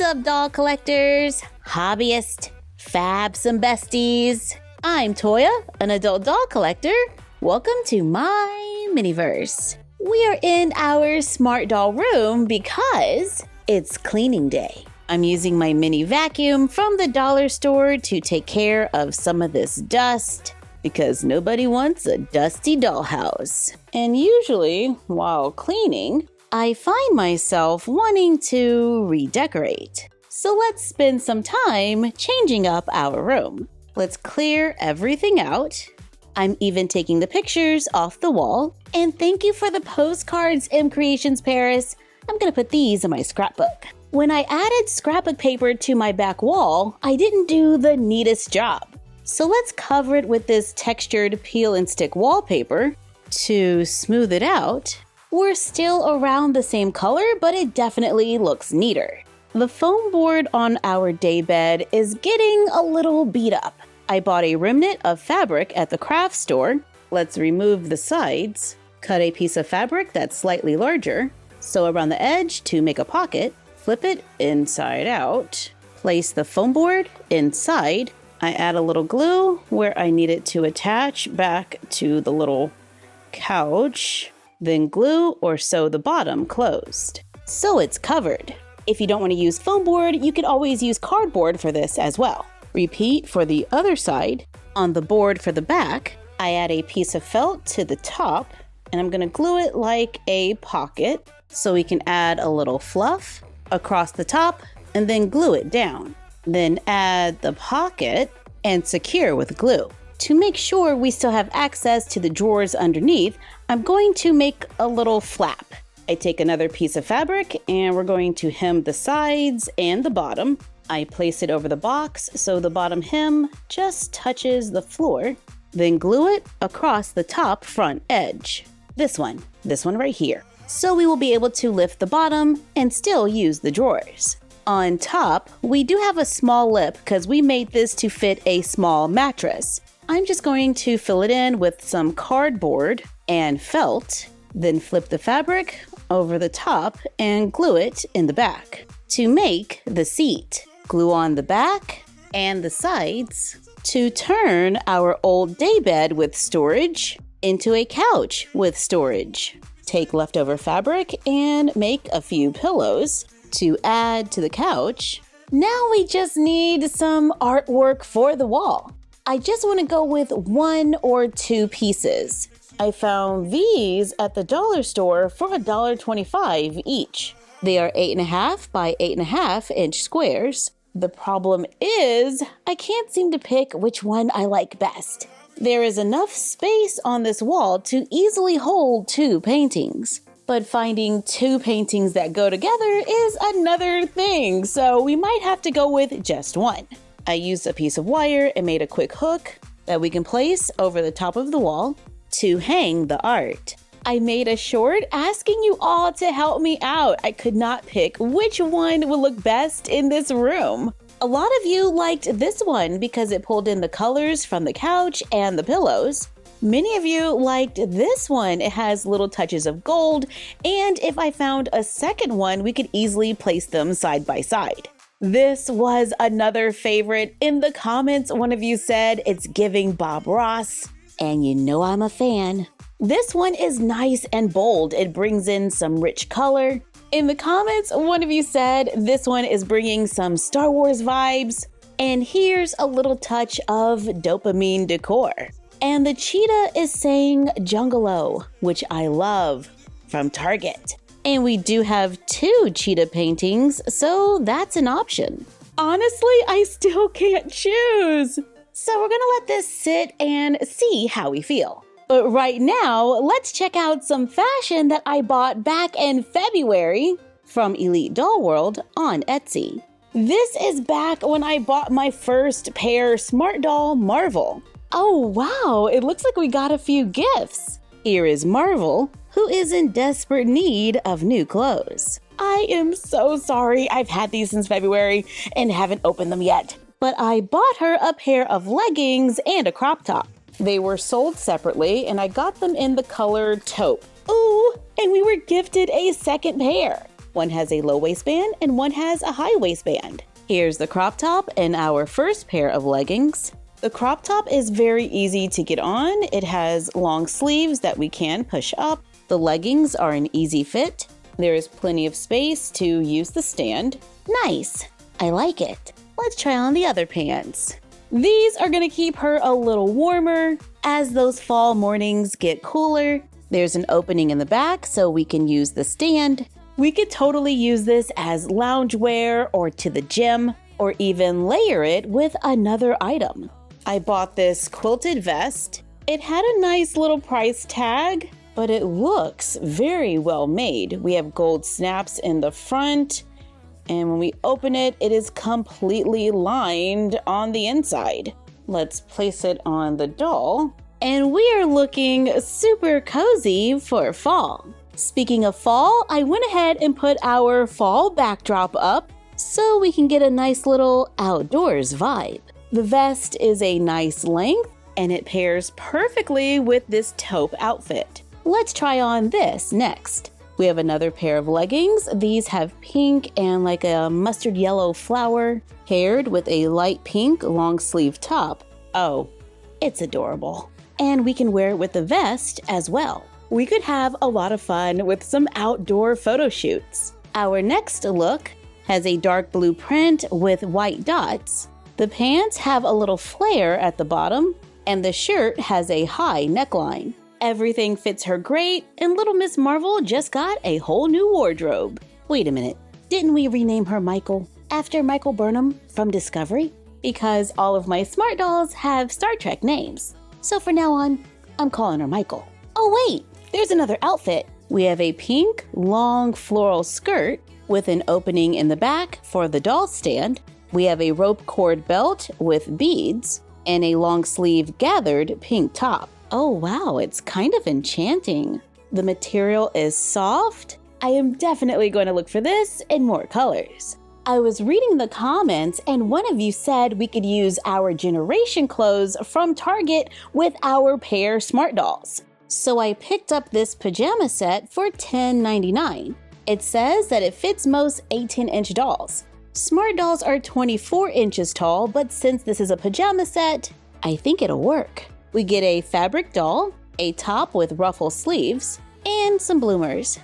up, doll collectors, hobbyists, fabs, and besties? I'm Toya, an adult doll collector. Welcome to my miniverse. We are in our smart doll room because it's cleaning day. I'm using my mini vacuum from the dollar store to take care of some of this dust because nobody wants a dusty dollhouse. And usually, while cleaning, I find myself wanting to redecorate. So let's spend some time changing up our room. Let's clear everything out. I'm even taking the pictures off the wall. And thank you for the postcards, M Creations Paris. I'm gonna put these in my scrapbook. When I added scrapbook paper to my back wall, I didn't do the neatest job. So let's cover it with this textured peel and stick wallpaper to smooth it out. We're still around the same color, but it definitely looks neater. The foam board on our daybed is getting a little beat up. I bought a remnant of fabric at the craft store. Let's remove the sides. Cut a piece of fabric that's slightly larger. Sew around the edge to make a pocket. Flip it inside out. Place the foam board inside. I add a little glue where I need it to attach back to the little couch. Then glue or sew the bottom closed. So it's covered. If you don't want to use foam board, you could always use cardboard for this as well. Repeat for the other side. On the board for the back, I add a piece of felt to the top, and I'm going to glue it like a pocket so we can add a little fluff across the top and then glue it down. Then add the pocket and secure with glue. To make sure we still have access to the drawers underneath, I'm going to make a little flap. I take another piece of fabric and we're going to hem the sides and the bottom. I place it over the box so the bottom hem just touches the floor. Then glue it across the top front edge. This one right here. So we will be able to lift the bottom and still use the drawers. On top, we do have a small lip because we made this to fit a small mattress. I'm just going to fill it in with some cardboard and felt, then flip the fabric over the top and glue it in the back. To make the seat, glue on the back and the sides to turn our old daybed with storage into a couch with storage. Take leftover fabric and make a few pillows to add to the couch. Now we just need some artwork for the wall. I just want to go with 1 or 2 pieces. I found these at the dollar store for $1.25 each. They are 8.5 by 8.5 inch squares. The problem is I can't seem to pick which one I like best. There is enough space on this wall to easily hold 2 paintings. But finding 2 paintings that go together is another thing, so we might have to go with just 1. I used a piece of wire and made a quick hook that we can place over the top of the wall to hang the art. I made a short asking you all to help me out. I could not pick which one would look best in this room. A lot of you liked this one because it pulled in the colors from the couch and the pillows. Many of you liked this one. It has little touches of gold, and if I found a second one, we could easily place them side by side. This was another favorite. In the comments, one of you said it's giving Bob Ross, and you know I'm a fan. This one is nice and bold. It brings in some rich color. In the comments, one of you said this one is bringing some Star Wars vibes. And here's a little touch of dopamine decor. And the cheetah is saying Jungalow, which I love, from Target. And we do have 2 cheetah paintings, so that's an option. Honestly, I still can't choose. So we're gonna let this sit and see how we feel. But right now, let's check out some fashion that I bought back in February from Elite Doll World on Etsy. This is back when I bought my first Pear Smart Doll Marvel. Oh wow, it looks like we got a few gifts. Here is Marvel, who is in desperate need of new clothes. I am so sorry I've had these since February and haven't opened them yet. But I bought her a pair of leggings and a crop top. They were sold separately and I got them in the color taupe. Ooh, and we were gifted a second pair. One has a low waistband and one has a high waistband. Here's the crop top and our first pair of leggings. The crop top is very easy to get on. It has long sleeves that we can push up. The leggings are an easy fit. There is plenty of space to use the stand. Nice. I like it. Let's try on the other pants. These are going to keep her a little warmer as those fall mornings get cooler. There's an opening in the back so we can use the stand. We could totally use this as loungewear or to the gym, or even layer it with another item. I bought this quilted vest. It had a nice little price tag, but it looks very well made. We have gold snaps in the front, and when we open it, it is completely lined on the inside. Let's place it on the doll, and we are looking super cozy for fall. Speaking of fall, I went ahead and put our fall backdrop up so we can get a nice little outdoors vibe. The vest is a nice length, and it pairs perfectly with this taupe outfit. Let's try on this next. We have another pair of leggings. These have pink and like a mustard yellow flower paired with a light pink long sleeve top. Oh, it's adorable. And we can wear it with the vest as well. We could have a lot of fun with some outdoor photo shoots. Our next look has a dark blue print with white dots. The pants have a little flare at the bottom, and the shirt has a high neckline. Everything fits her great, and Little Miss Marvel just got a whole new wardrobe. Wait a minute, didn't we rename her Michael after Michael Burnham from Discovery? Because all of my smart dolls have Star Trek names. So from now on, I'm calling her Michael. Oh wait, there's another outfit. We have a pink, long floral skirt with an opening in the back for the doll stand. We have a rope cord belt with beads and a long sleeve gathered pink top. Oh wow, it's kind of enchanting. The material is soft. I am definitely going to look for this in more colors. I was reading the comments and one of you said we could use our generation clothes from Target with our Pear Smart Dolls. So I picked up this pajama set for $10.99. It says that it fits most 18-inch dolls. Smart dolls are 24 inches tall, but since this is a pajama set, I think it'll work. We get a fabric doll, a top with ruffle sleeves, and some bloomers.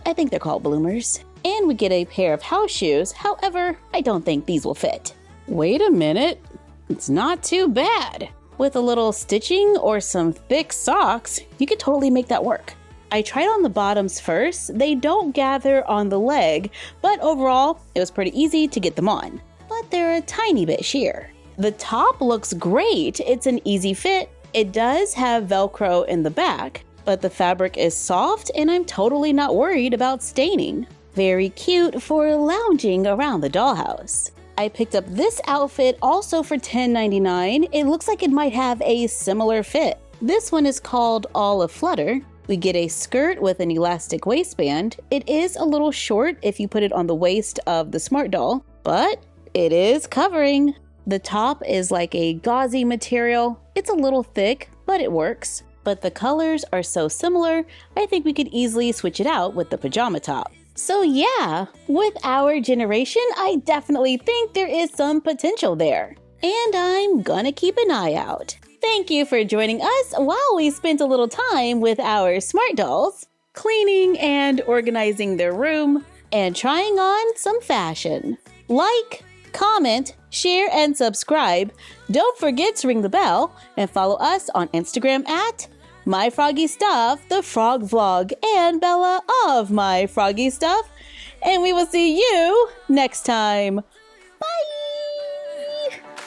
I think they're called bloomers. And we get a pair of house shoes, however, I don't think these will fit. Wait a minute, it's not too bad. With a little stitching or some thick socks, you could totally make that work. I tried on the bottoms first. They don't gather on the leg, but overall, it was pretty easy to get them on. But they're a tiny bit sheer. The top looks great. It's an easy fit. It does have Velcro in the back, but the fabric is soft and I'm totally not worried about staining. Very cute for lounging around the dollhouse. I picked up this outfit also for $10.99. It looks like it might have a similar fit. This one is called All Aflutter. We get a skirt with an elastic waistband. It is a little short if you put it on the waist of the Smart Doll, but it is covering. The top is like a gauzy material. It's a little thick, but it works. But the colors are so similar, I think we could easily switch it out with the pajama top. So yeah, with our generation, I definitely think there is some potential there. And I'm gonna keep an eye out. Thank you for joining us while we spent a little time with our smart dolls, cleaning and organizing their room, and trying on some fashion. Like, comment, share, and subscribe. Don't forget to ring the bell and follow us on Instagram at MyFroggyStuff, the Frog Vlog, and Bella of MyFroggyStuff. And we will see you next time. Bye!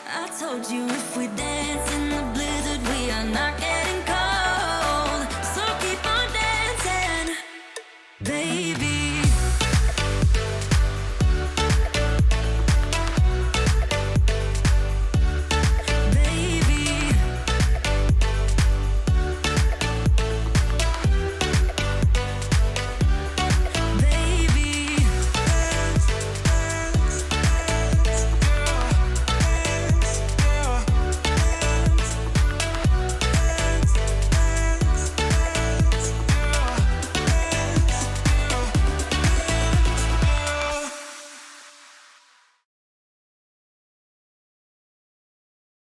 I told you if we dance